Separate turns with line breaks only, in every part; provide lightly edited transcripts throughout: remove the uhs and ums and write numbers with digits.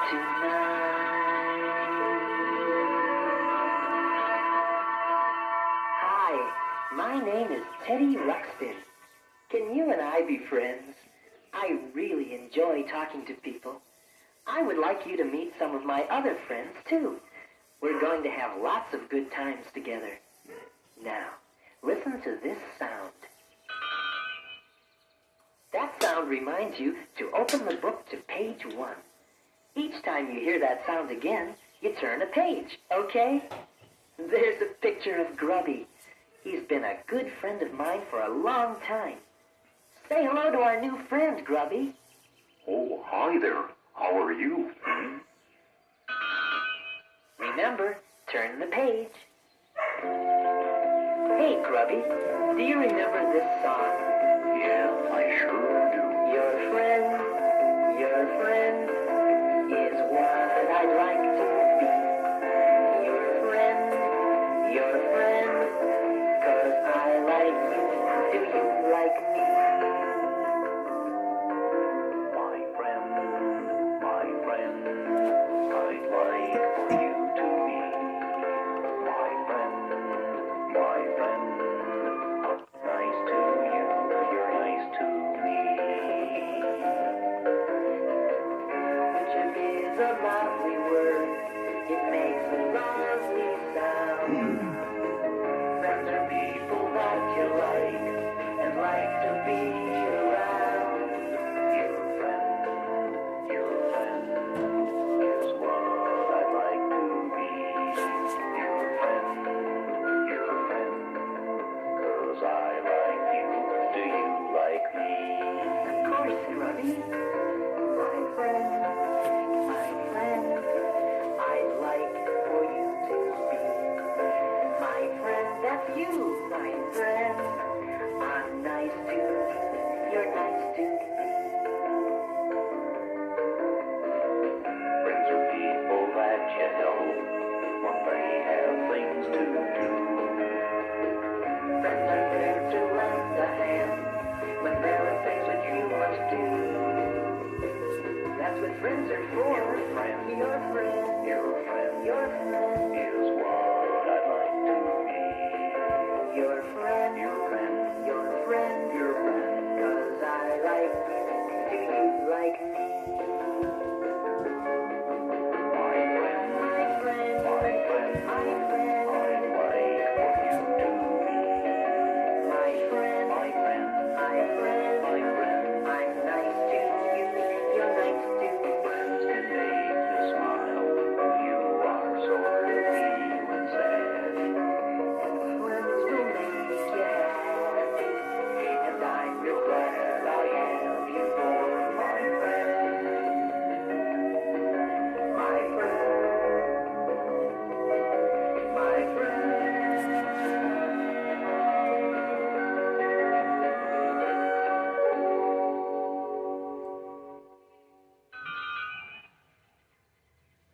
Hi, my name is Teddy Ruxpin. Can you and I be friends? I really enjoy talking to people. I would like you to meet some of my other friends, too. We're going to have lots of good times together. Now, listen to this sound. That sound reminds you to open the book to page 1. Each time you hear that sound again, you turn a page, okay? There's a picture of Grubby. He's been a good friend of mine for a long time. Say hello to our new friend, Grubby.
Oh, hi there. How are you?
Remember, turn the page. Hey, Grubby, do you remember this song?
Yeah, I sure do.
Your friend is what I'd like to be. Your friend, 'cause I like you. Do you like me?
My friend, I'd like for you to be. My friend, nice to you, you're nice to me.
Friendship is a lovely word. It makes a lovely sound. Friends are people that you like and like to be around.
Your friend is what I'd like to be. Your friend, 'cause I like you. Do you like me?
Of course, Grubby. My friend, I'd like for you to be. My friend, that's you, my friend. I'm nice to you, you're nice to me.
Friends are people that you help when they have things to do.
Friends are there to lend a hand when there are things that you must do. That's what friends are for.
Your friend
is what
I'd like to be.
Your friend, 'cause I like you. Do you like me?
My friend, I'd like for you to be.
My friend, I'm nice to you. You're nice to me.
Friends can make you smile. You are sort of feeling sad.
Friends will make you happy, and I'm real glad I have you for my friend. My friend.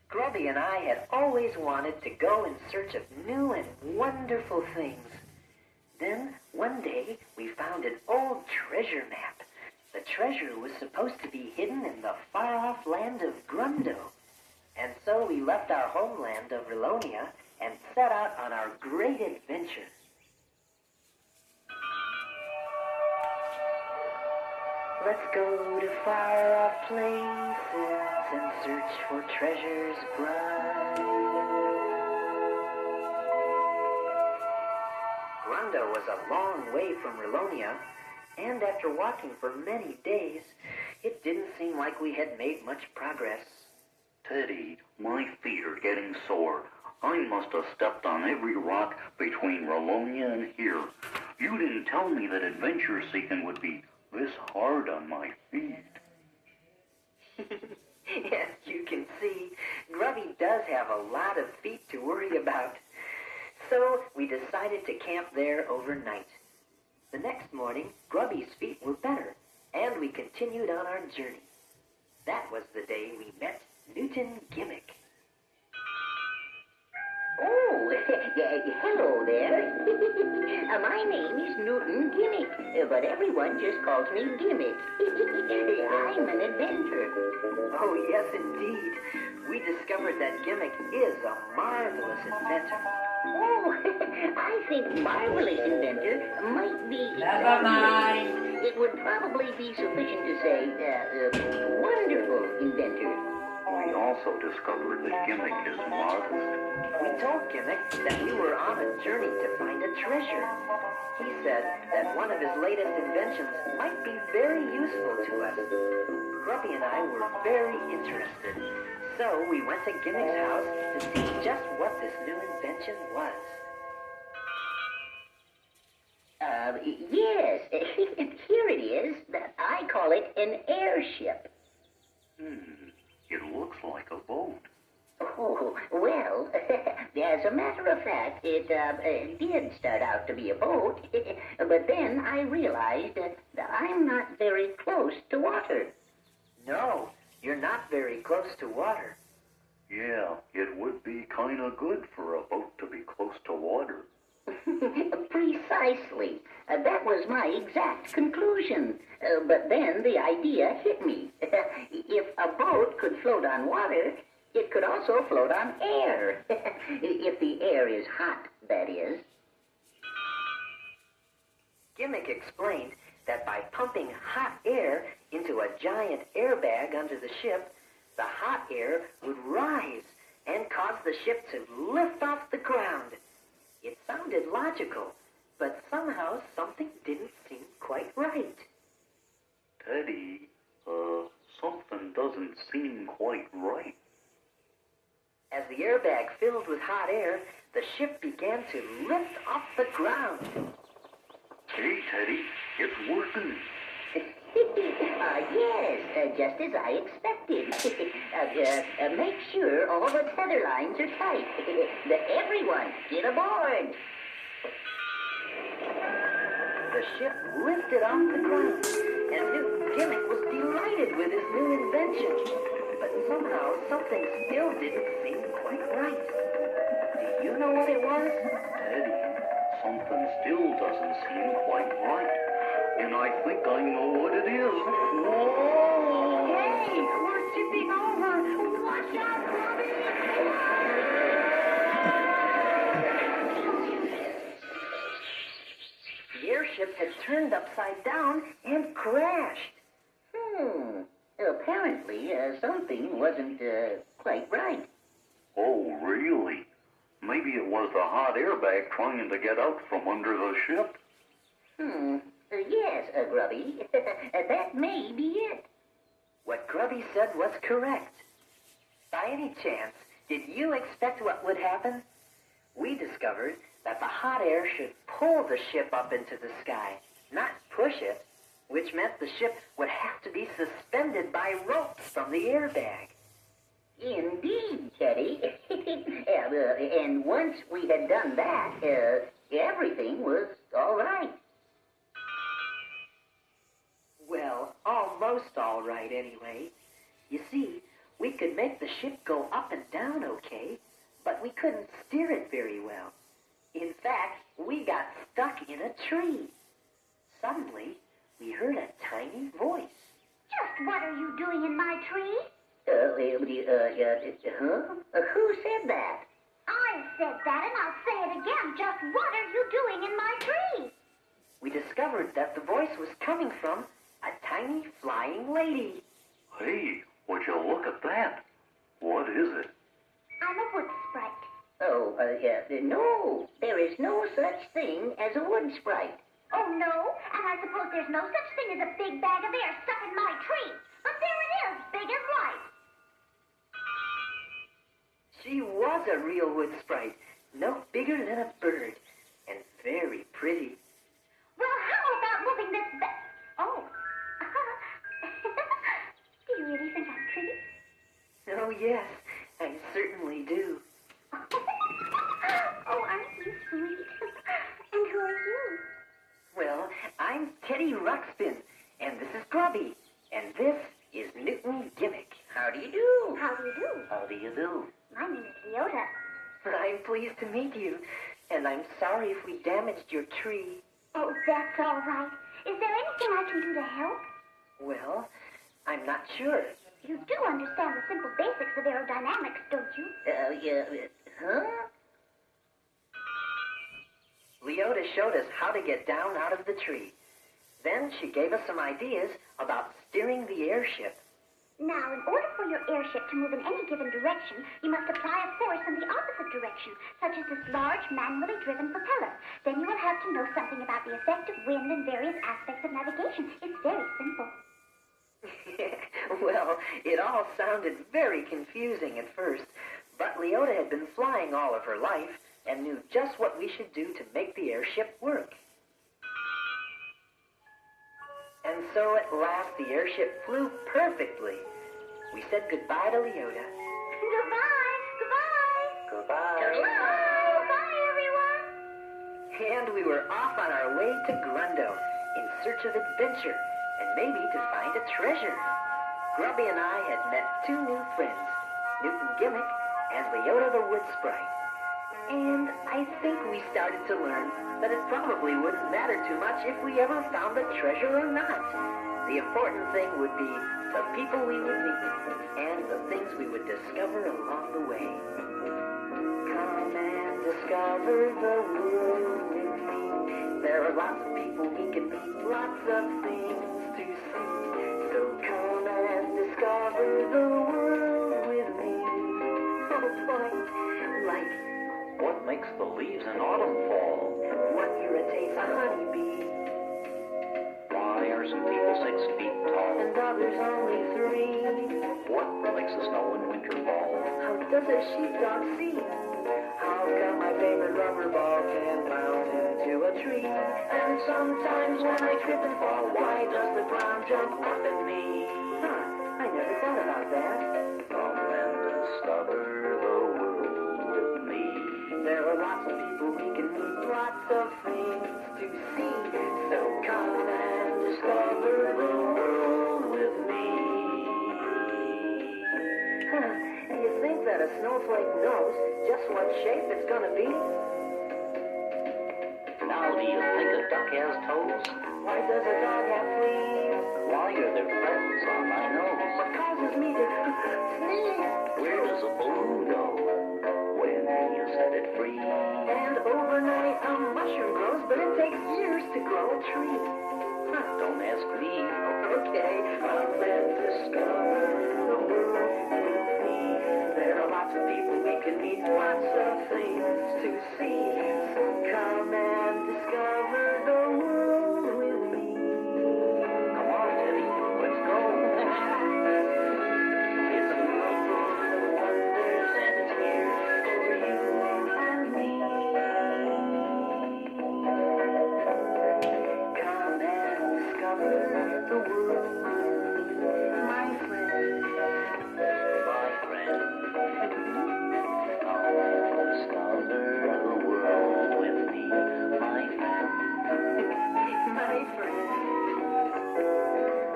Grubby and I had always wanted to go in search of new and wonderful things. Then, one day, we found an old treasure map. The treasure was supposed to be hidden in the far-off land of Grundo. And so we left our homeland of Rilonia and set out on our great adventure. Let's go to far-off places and search for treasures bright. Grundo was a long way from Rilonia, and after walking for many days, it didn't seem like we had made much progress.
Teddy, my feet are getting sore. I must have stepped on every rock between Rilonia and here. You didn't tell me that adventure seeking would be this hard on my feet.
As you can see, Grubby does have a lot of feet to worry about. So we decided to camp there overnight. The next morning, Grubby's feet were better, and we continued on our journey. That was the day we met Newton Gimmick.
Oh, hello there. My name is Newton Gimmick, but everyone just calls me Gimmick. I'm an inventor.
Oh, yes, indeed. We discovered that Gimmick is a marvelous inventor.
Oh, I think marvelous inventor might be...
Never mind.
It would probably be sufficient to say wonderful inventor.
We also discovered that Gimmick is modest.
We told Gimmick that we were on a journey to find a treasure. He said that one of his latest inventions might be very useful to us. Grubby and I were very interested, so we went to Gimmick's house to see just what this new invention was.
Yes, here it is. I call it an airship.
It looks like a boat.
Oh, well, as a matter of fact, it did start out to be a boat, but then I realized that I'm not very close to water.
No, you're not very close to water.
Yeah, it would be kind of good for a boat to be close to water.
Precisely. That was my exact conclusion. But then the idea hit me. If a boat could float on water, it could also float on air. If the air is hot, that is.
Gimmick explained that by pumping hot air into a giant airbag under the ship, the hot air would rise and cause the ship to lift off the ground. It sounded logical, but somehow something didn't seem quite right.
Teddy, something doesn't seem quite right.
As the airbag filled with hot air, the ship began to lift off the ground.
Hey, Teddy, it's working.
Yes, just as I expected. Make sure all the tether lines are tight. Everyone, get aboard.
The ship lifted off the ground, and Newton Gimmick was delighted with his new invention. But somehow something still didn't seem quite right. Do you know what it was?
Teddy, something still doesn't seem quite right. And I think I know what it is. Whoa!
Hey, we're tipping over! Watch out, Bobby! The airship had turned upside down and crashed.
Apparently, something wasn't quite right.
Oh, really? Maybe it was the hot airbag trying to get out from under the ship?
Yes, Grubby. That may be it.
What Grubby said was correct. By any chance, did you expect what would happen? We discovered that the hot air should pull the ship up into the sky, not push it, which meant the ship would have to be suspended by ropes from the airbag.
Indeed, Teddy. And once we had done that, everything was all right.
Well, almost all right anyway. You see, we could make the ship go up and down okay, but we couldn't steer it very well. In fact, we got stuck in a tree. Suddenly, we heard a tiny voice.
Just what are you doing in my tree?
Who said that?
I said that, and I'll say it again. Just what are you doing in my tree?
We discovered that the voice was coming from a tiny flying lady.
Hey, would you look at that? What is it?
I'm a wood sprite.
Oh, no. There is no such thing as a wood sprite.
Oh, no? And I suppose there's no such thing as a big bag of air stuck in my tree. But there it is, big as life.
She was a real wood sprite, no bigger than a bird, and very pretty.
Well, how about moving this Oh. Do you really think I'm pretty?
Oh, yes, I certainly do.
Oh, aren't you sweet? And who are you?
Well, I'm Teddy Ruxpin, and this is Grubby, and this is Newton Gimmick.
How do you do?
How do you do?
How do you do?
My name is Leota.
I'm pleased to meet you, And I'm sorry if we damaged your tree.
Oh, that's all right. Is there anything I can do to help?
Well, I'm not sure.
You do understand the simple basics of aerodynamics, don't you?
Yeah, huh?
Leota showed us how to get down out of the tree. Then she gave us some ideas about steering the airship.
Now, in order for your airship to move in any given direction, you must apply a force in the opposite direction, such as this large, manually driven propeller. Then you will have to know something about the effect of wind and various aspects of navigation. It's very simple.
Well, it all sounded very confusing at first, but Leota had been flying all of her life and knew just what we should do to make the airship work. And so at last the airship flew perfectly. We said goodbye to Leota.
Goodbye! Goodbye!
Goodbye.
Goodbye, everyone!
And we were off on our way to Grundo in search of adventure and maybe to find a treasure. Grubby and I had met two new friends, Newton Gimmick and Leota the Wood Sprite. And I think we started to learn that it probably wouldn't matter too much if we ever found the treasure or not. The important thing would be the people we would meet and the things we would discover along the way. Come and discover the world with me. There are lots of people we can meet, lots of things to see. So come and discover the world with me. Oh boy, like
What makes the leaves in autumn fall?
what irritates a honeybee
Why are some people 6 feet tall?
and others only 3.
What makes the snow in winter fall?
How does a sheepdog see? How come my favorite rubber ball can bounce into a tree? And sometimes when I trip and fall, why does the ground jump up at me? Huh, I never thought about that.
Come and discover the world with me.
There are lots of people we can meet, lots of things to see. So come and discover the world with me. Do you think that a snowflake knows just what shape it's gonna be?
Now do you think a duck has toes?
Why does a dog have fleas?
Why are there freckles on my nose?
What causes me to sneeze?
Where does a balloon go when you set it free?
And overnight a mushroom grows, but it takes years to grow a tree.
Don't ask me.
Okay, come and discover the world with me. There are lots of people we can meet, lots of things to see. So come and discover the world with me.
Come on, Teddy, let's go.
It's a world full of wonders and it's here for you and me. Come and discover the world with me, my friend.
My friend, come and discover the world with me, my friend.
My friend.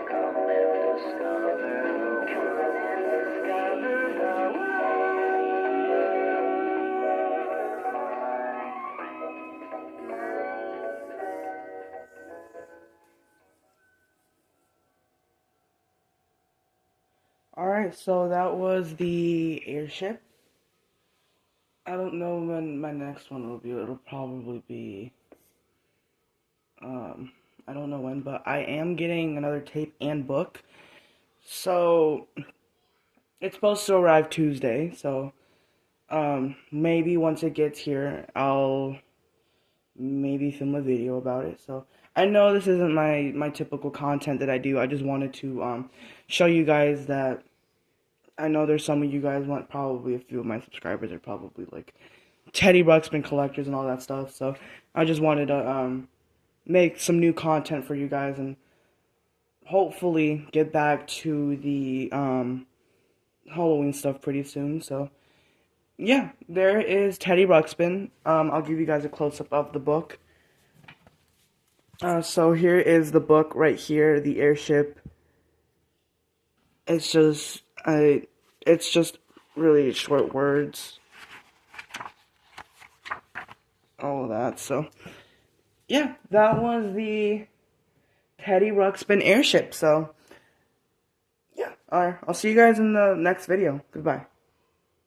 Come and discover the
Come and discover the world.
Alright, so that was the airship. I don't know when my next one will be. It'll probably be, I don't know when, but I am getting another tape and book. So, it's supposed to arrive Tuesday, so, maybe once it gets here, I'll maybe film a video about it. So, I know this isn't my typical content that I do. I just wanted to, show you guys that I know there's some of you guys want, probably a few of my subscribers are probably like Teddy Ruxpin collectors and all that stuff. So I just wanted to make some new content for you guys and hopefully get back to the Halloween stuff pretty soon. So yeah, there is Teddy Ruxpin. I'll give you guys a close-up of the book. So here is the book right here, the airship. It's just really short words. all of that. So, yeah, that was the Teddy Ruxpin airship. So, yeah, I'll see you guys in the next video. Goodbye.